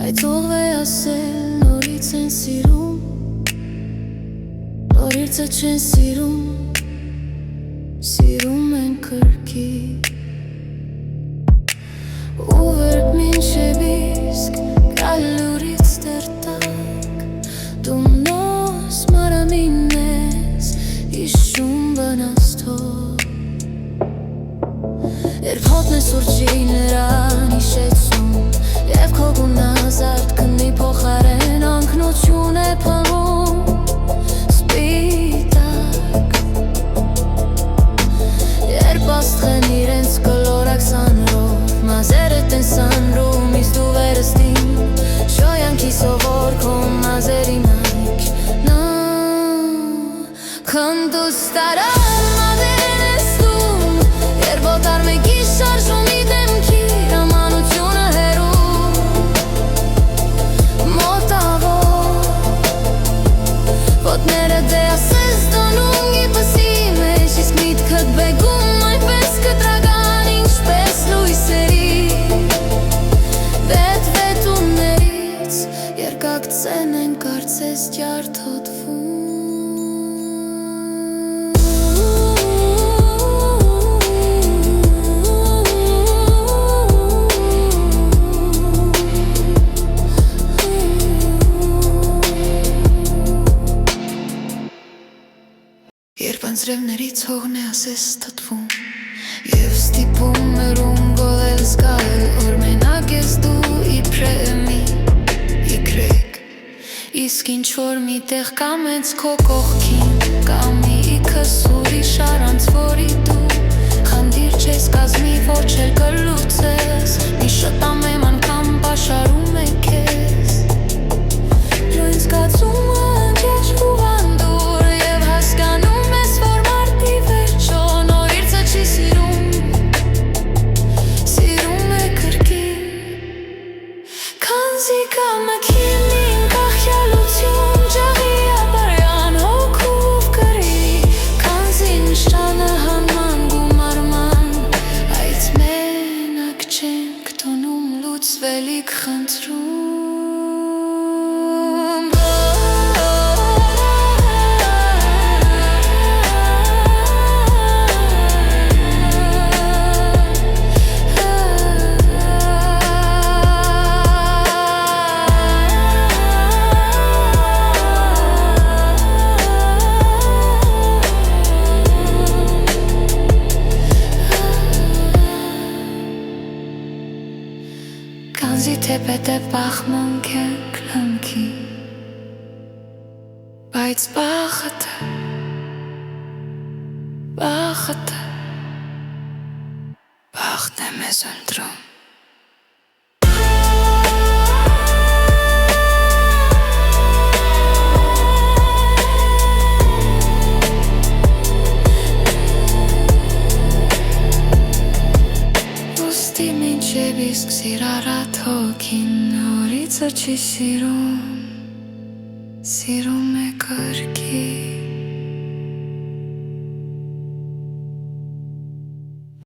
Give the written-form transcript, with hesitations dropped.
Այդ ով է ասել նորից են սիրում, նորիցը չեն սիրում, սիրում են կրկի ու վերջ մինչև իսկ գալուրից դեռ տակ դու նոս մարամին ես հիշում բանաստով երբ հոտն է սուրջի նրան հիշեցնում և քո գունազարդ կնի փոխարեն անկնություն է փնվում սպիտակ երբ աստղեն իրենց կլորակ սանրով մազերդ են սանրում իսկ դու վերստին շոյանքի սովոր քո մազերի նայք քնդու ստարան մազերն ես դու երբ ոտար մեկի շարժում ի դեմքի համանությունը հերու մոտավոր ոտները դե ասես դնում գիպսի մեջ իսկ միտքդ բեգում այնպես կտրական ինչպես լույսերի վետվետումներից երկակցեն են կարծես ջարդոտվում Երբ անձրևներից հողն է ասես թթվում Եվ ստիպում մերում գոլել զգալ Որ մենակ ես դու իբրե մի իգրեկ Իսկ ինչ-որ մի տեղ կամ ենց քո կողքին Կամ մի քսուրի շարանց որի դու Խանդիր չես կազմի որ չել կլուծես Մի շտամ եմ անգամ պաշարում է կեզ Լույն զգացումը ընկեջ կուղանդուր Եվ հասկանում Վելիք խնդրում Կանզի թեպետ է պախմանք ենք լնքի Բայց բախըտը բախտ է մեզ ընտրում Մինչև իսկ սիրարատ հոգին նորիցը չի սիրում Սիրում է կրկի